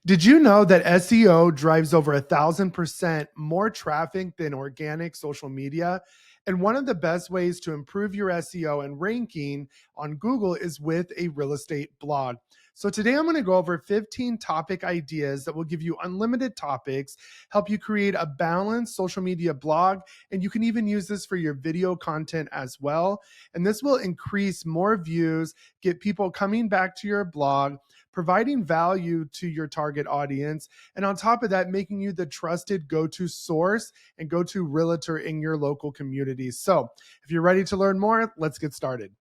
Did you know that SEO drives over 1,000% more traffic than organic social media? And one of the best ways to improve your SEO and ranking on Google is with a real estate blog. So today I'm going to go over 15 topic ideas that will give you unlimited topics, help you create a balanced social media blog, and you can even use this for your video content as well. And this will increase more views, get people coming back to your blog, providing value to your target audience, and on top of that, making you the trusted go-to source and go-to realtor in your local community. So if you're ready to learn more, let's get started.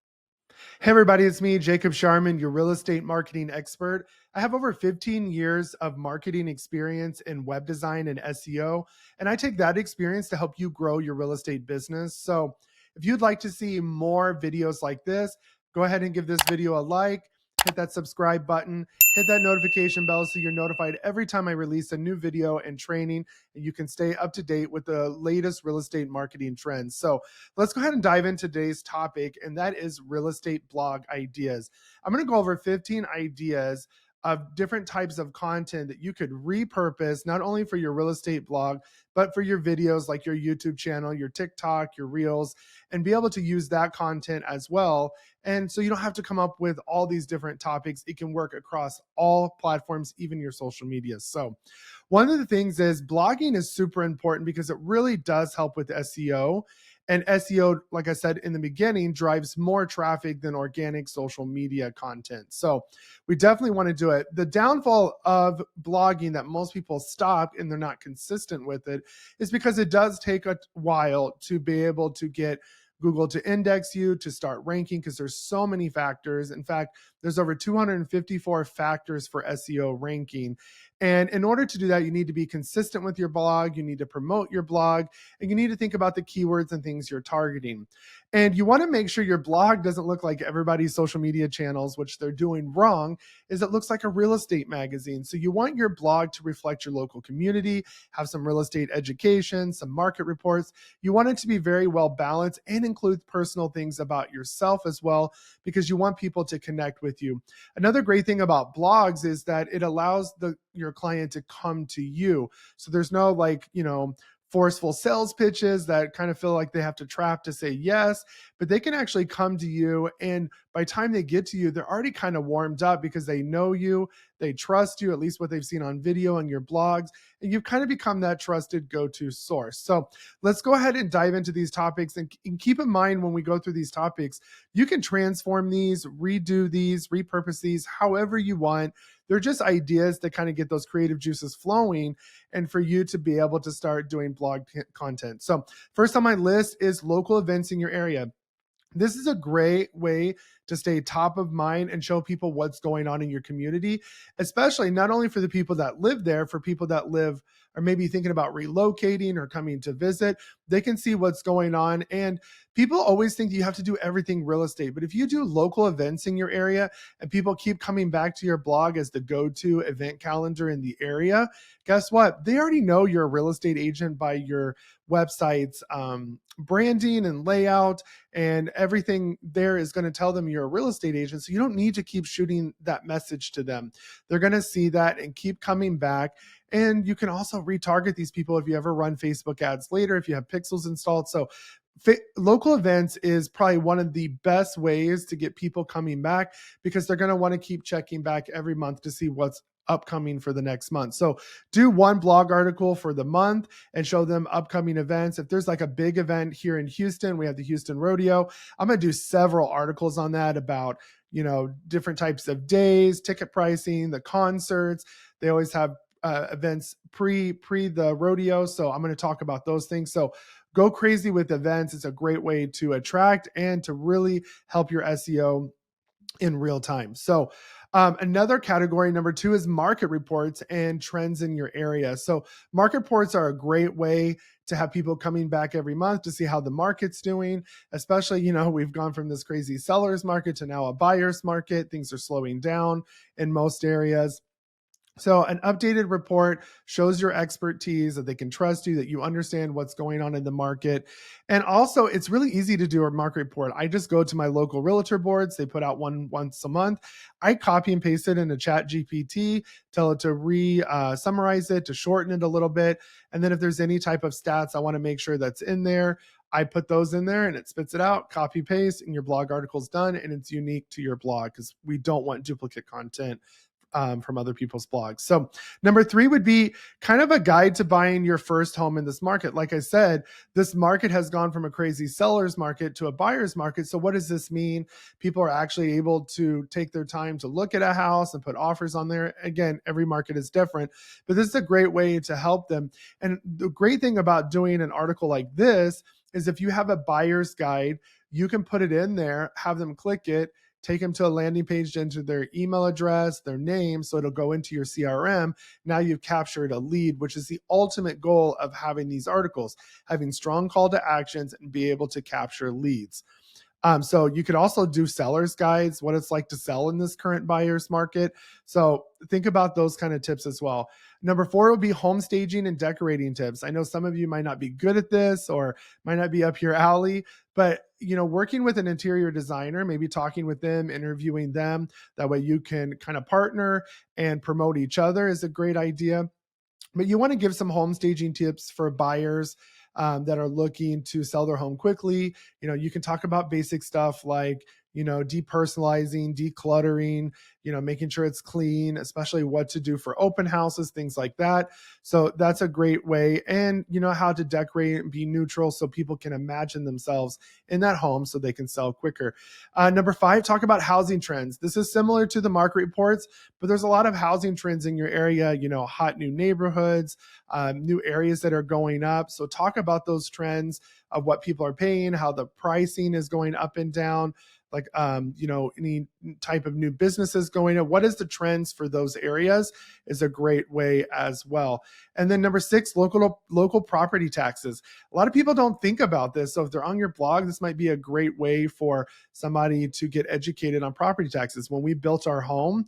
Hey everybody, it's me, Jacob Shireman, your real estate marketing expert. I have over 15 years of marketing experience in web design and SEO, and I take that experience to help you grow your real estate business. So if you'd like to see more videos like this, go ahead and give this video a like, hit that subscribe button, hit that notification bell so you're notified every time I release a new video and training, and you can stay up to date with the latest real estate marketing trends. So let's go ahead and dive into today's topic, and that is real estate blog ideas. I'm going to go over 15 ideas of different types of content that you could repurpose not only for your real estate blog, but for your videos like your YouTube channel, your TikTok, your Reels, and be able to use that content as well. And so you don't have to come up with all these different topics. It can work across all platforms, even your social media. So one of the things is blogging is super important because it really does help with SEO. And SEO, like I said in the beginning, drives more traffic than organic social media content. So we definitely want to do it. The downfall of blogging that most people stop and they're not consistent with it is because it does take a while to be able to get Google to index you, to start ranking, because there's so many factors. In fact, there's over 254 factors for SEO ranking. And in order to do that, you need to be consistent with your blog, you need to promote your blog, and you need to think about the keywords and things you're targeting. And you want to make sure your blog doesn't look like everybody's social media channels, which they're doing wrong, is it looks like a real estate magazine. So you want your blog to reflect your local community, have some real estate education, some market reports. You want it to be very well balanced and include personal things about yourself as well, because you want people to connect with you. Another great thing about blogs is that it allows your client to come to you. So there's no forceful sales pitches that kind of feel like they have to trap to say yes, but they can actually come to you. And by the time they get to you, they're already kind of warmed up because they know you, they trust you, at least what they've seen on video and your blogs, and you've kind of become that trusted go-to source. So let's go ahead and dive into these topics, and keep in mind when we go through these topics, you can transform these, redo these, repurpose these however you want. They're just ideas that kind of get those creative juices flowing and for you to be able to start doing blog content. So first on my list is local events in your area. This is a great way to stay top of mind and show people what's going on in your community, especially not only for the people that live there, for people that live or maybe thinking about relocating or coming to visit, they can see what's going on. And people always think you have to do everything real estate, but if you do local events in your area and people keep coming back to your blog as the go-to event calendar in the area, guess what? They already know you're a real estate agent by your website's branding and layout, and everything there is going to tell them you're a real estate agent. So you don't need to keep shooting that message to them. They're going to see that and keep coming back. And you can also retarget these people if you ever run Facebook ads later, if you have pixels installed. So local events is probably one of the best ways to get people coming back, because they're going to want to keep checking back every month to see what's upcoming for the next month. So do one blog article for the month and show them upcoming events. If there's like a big event here in Houston, we have the Houston Rodeo. I'm going to do several articles on that about, different types of days, ticket pricing, the concerts. They always have events pre the rodeo. So I'm going to talk about those things. So go crazy with events. It's a great way to attract and to really help your SEO in real time. So another category, number 2, is market reports and trends in your area. So market reports are a great way to have people coming back every month to see how the market's doing, especially, we've gone from this crazy seller's market to now a buyer's market. Things are slowing down in most areas. So, an updated report shows your expertise, that they can trust you, that you understand what's going on in the market. And also, it's really easy to do a market report. I just go to my local realtor boards, they put out one once a month. I copy and paste it into Chat GPT, tell it to summarize it, to shorten it a little bit. And then, if there's any type of stats I want to make sure that's in there, I put those in there and it spits it out, copy paste, and your blog article's done. And it's unique to your blog because we don't want duplicate content from other people's blogs. So, number three would be kind of a guide to buying your first home in this market. Like I said, this market has gone from a crazy seller's market to a buyer's market. So, what does this mean? People are actually able to take their time to look at a house and put offers on there. Again, every market is different, but this is a great way to help them. And the great thing about doing an article like this is if you have a buyer's guide, you can put it in there, have them click it, take them to a landing page, enter their email address, their name, so it'll go into your CRM. Now you've captured a lead, which is the ultimate goal of having these articles, having strong call to actions and be able to capture leads. So you could also do seller's guides, what it's like to sell in this current buyer's market. So think about those kind of tips as well. Number four would be home staging and decorating tips. I know some of you might not be good at this or might not be up your alley, but working with an interior designer, maybe talking with them, interviewing them, that way you can kind of partner and promote each other is a great idea. But you want to give some home staging tips for buyers that are looking to sell their home quickly. You can talk about basic stuff like, depersonalizing, decluttering, making sure it's clean, especially what to do for open houses, things like that. So that's a great way. And how to decorate and be neutral so people can imagine themselves in that home so they can sell quicker. Number five, talk about housing trends. This is similar to the market reports, but there's a lot of housing trends in your area, hot new neighborhoods, new areas that are going up. So talk about those trends of what people are paying, how the pricing is going up and down, like any type of new businesses going in. What is the trends for those areas is a great way as well. And then number six, local property taxes. A lot of people don't think about this. So if they're on your blog, this might be a great way for somebody to get educated on property taxes. When we built our home,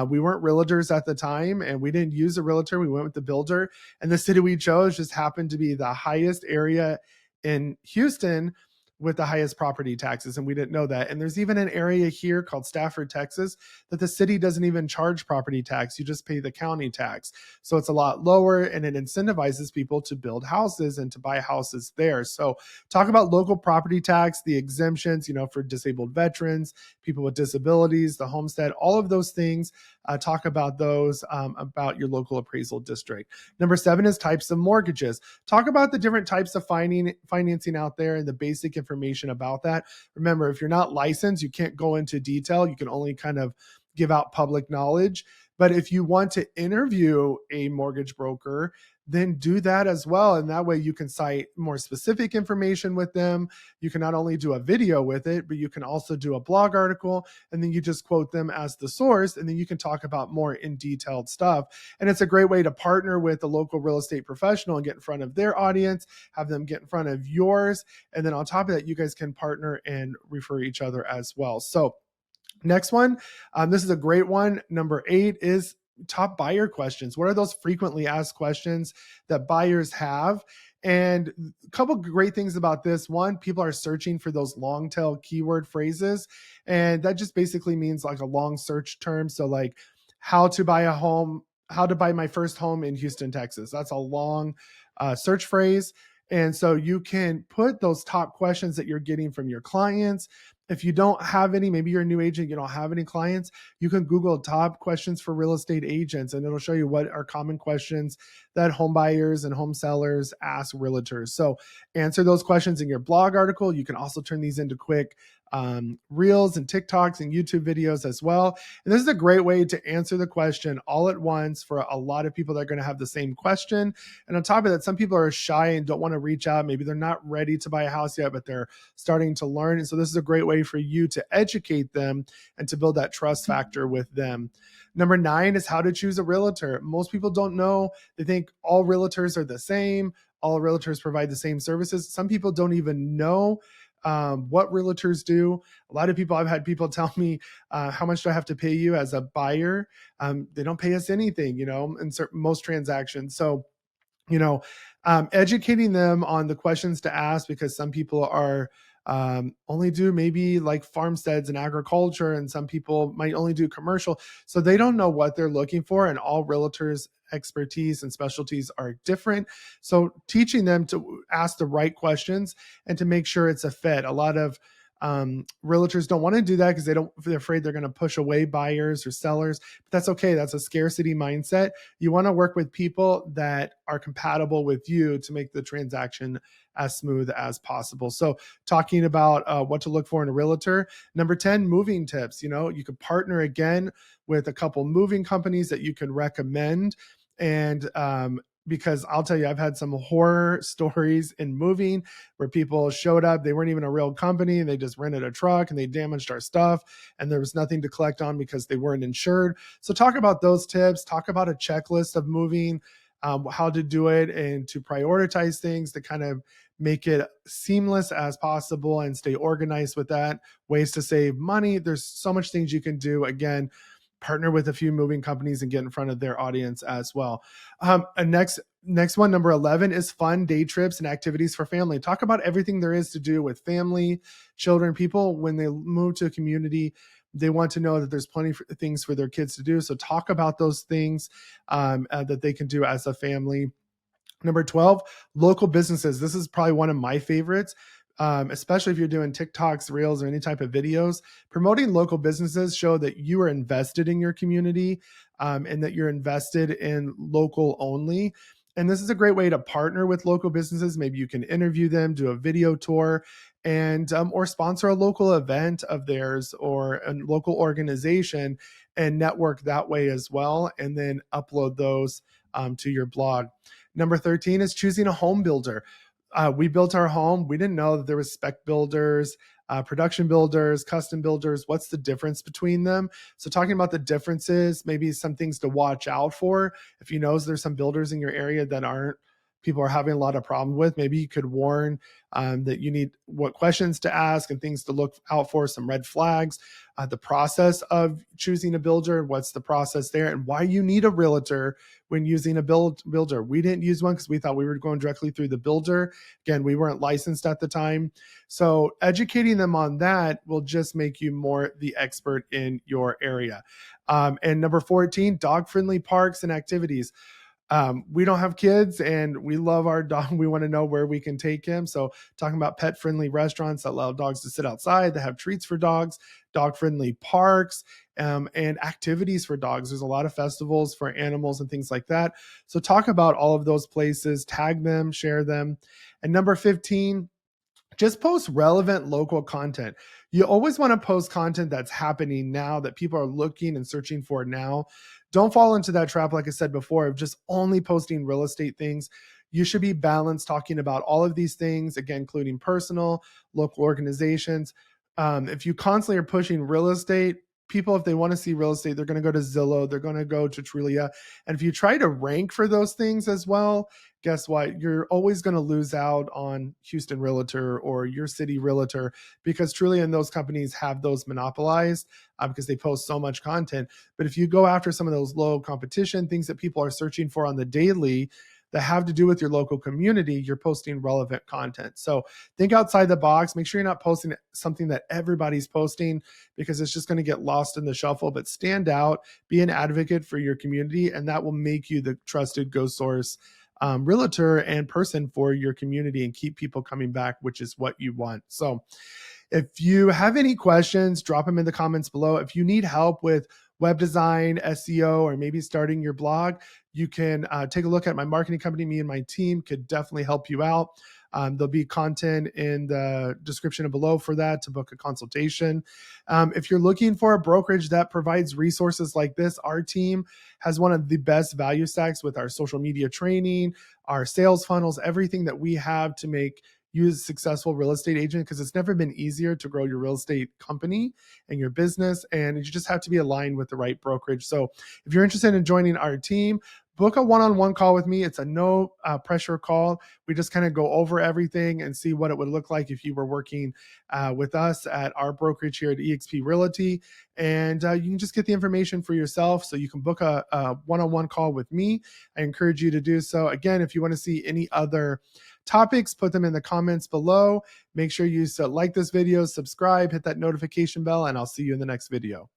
we weren't realtors at the time and we didn't use a realtor. We went with the builder, and the city we chose just happened to be the highest area in Houston with the highest property taxes, and we didn't know that. And there's even an area here called Stafford, Texas, that the city doesn't even charge property tax. You just pay the county tax. So it's a lot lower, and it incentivizes people to build houses and to buy houses there. So talk about local property tax, the exemptions, for disabled veterans, people with disabilities, the homestead, all of those things. Talk about those, about your local appraisal district. Number seven is types of mortgages. Talk about the different types of financing out there and the basic information about that. Remember, if you're not licensed, you can't go into detail. You can only kind of give out public knowledge. But if you want to interview a mortgage broker, then do that as well. And that way you can cite more specific information with them. You can not only do a video with it, but you can also do a blog article, and then you just quote them as the source, and then you can talk about more in detailed stuff. And it's a great way to partner with a local real estate professional and get in front of their audience, have them get in front of yours. And then on top of that, you guys can partner and refer each other as well. So next one, this is a great one. Number 8 is top buyer questions. What are those frequently asked questions that buyers have? And a couple great things about this. One, people are searching for those long tail keyword phrases. And that just basically means like a long search term. So like how to buy a home, how to buy my first home in Houston, Texas. That's a long search phrase. And so you can put those top questions that you're getting from your clients. If you don't have any, maybe you're a new agent, you don't have any clients, you can Google top questions for real estate agents, and it'll show you what are common questions that home buyers and home sellers ask realtors. So answer those questions in your blog article. You can also turn these into quick reels and TikToks and YouTube videos as well. And this is a great way to answer the question all at once for a lot of people that are going to have the same question. And on top of that, some people are shy and don't want to reach out. Maybe they're not ready to buy a house yet, but they're starting to learn. And so this is a great way for you to educate them and to build that trust factor with them. Number 9 is how to choose a realtor. Most people don't know. They think all realtors are the same. All realtors provide the same services. Some people don't even know what realtors do. A lot of people, I've had people tell me, how much do I have to pay you as a buyer? They don't pay us anything, in most transactions. So, you know, educating them on the questions to ask, because some people are only do maybe like farmsteads and agriculture, and some people might only do commercial. So they don't know what they're looking for, and all realtors' expertise and specialties are different. So teaching them to ask the right questions and to make sure it's a fit. A lot of realtors don't want to do that because they're afraid they're going to push away buyers or sellers. But that's okay. That's a scarcity mindset. You want to work with people that are compatible with you to make the transaction as smooth as possible. So talking about what to look for in a realtor. Number 10, moving tips. You could partner again with a couple moving companies that you can recommend. And because I'll tell you, I've had some horror stories in moving where people showed up. They weren't even a real company. They just rented a truck and they damaged our stuff. And there was nothing to collect on because they weren't insured. So talk about those tips, talk about a checklist of moving, how to do it, and to prioritize things to kind of make it seamless as possible and stay organized with that. Ways to save money. There's so much things you can do. Again, partner with a few moving companies and get in front of their audience as well. Next one, number 11, is fun day trips and activities for family. Talk about everything there is to do with family, children, people. When they move to a community, they want to know that there's plenty of things for their kids to do. So talk about those things that they can do as a family. Number 12, local businesses. This is probably one of my favorites, especially if you're doing TikToks, Reels, or any type of videos. Promoting local businesses show that you are invested in your community, and that you're invested in local only. And this is a great way to partner with local businesses. Maybe you can interview them, do a video tour, and or sponsor a local event of theirs or a local organization, and network that way as well. And then upload those to your blog. Number 13 is choosing a home builder. We built our home. We didn't know that there was spec builders, production builders, custom builders. What's the difference between them? So talking about the differences, maybe some things to watch out for. If you know there's some builders in your area that people are having a lot of problem with, maybe you could warn that you need what questions to ask and things to look out for, some red flags, the process of choosing a builder, what's the process there, and why you need a realtor when using a builder. We didn't use one because we thought we were going directly through the builder. Again, we weren't licensed at the time. So educating them on that will just make you more the expert in your area. And number 14, dog-friendly parks and activities. We don't have kids and we love our dog. We want to know where we can take him. So talking about pet friendly restaurants that allow dogs to sit outside, that have treats for dogs, dog friendly parks, and activities for dogs. There's a lot of festivals for animals and things like that. So talk about all of those places, tag them, share them. And number 15, just post relevant local content. You always want to post content that's happening now, that people are looking and searching for now. Don't fall into that trap, like I said before, of just only posting real estate things. You should be balanced, talking about all of these things, again, including personal, local organizations. If you constantly are pushing real estate, people, if they want to see real estate, they're going to go to Zillow, they're going to go to Trulia. And if you try to rank for those things as well, guess what? You're always going to lose out on Houston Realtor or your city Realtor, because Trulia and those companies have those monopolized because they post so much content. But if you go after some of those low competition things that people are searching for on the daily that have to do with your local community, you're posting relevant content. So think outside the box. Make sure you're not posting something that everybody's posting, because it's just going to get lost in the shuffle. But stand out, be an advocate for your community, and that will make you the trusted go source realtor and person for your community and keep people coming back, which is what you want. So if you have any questions, drop them in the comments below. If you need help with web design, SEO, or maybe starting your blog, you can take a look at my marketing company. Me and my team could definitely help you out. There'll be content in the description below for that to book a consultation. If you're looking for a brokerage that provides resources like this, our team has one of the best value stacks with our social media training, our sales funnels, everything that we have to make you a successful real estate agent, because it's never been easier to grow your real estate company and your business. And you just have to be aligned with the right brokerage. So if you're interested in joining our team, book a one-on-one call with me. It's a no pressure call. We just kind of go over everything and see what it would look like if you were working with us at our brokerage here at eXp Realty. And you can just get the information for yourself. So you can book a one-on-one call with me. I encourage you to do so. Again, if you want to see any other topics, put them in the comments below. Make sure you like this video, subscribe, hit that notification bell, and I'll see you in the next video.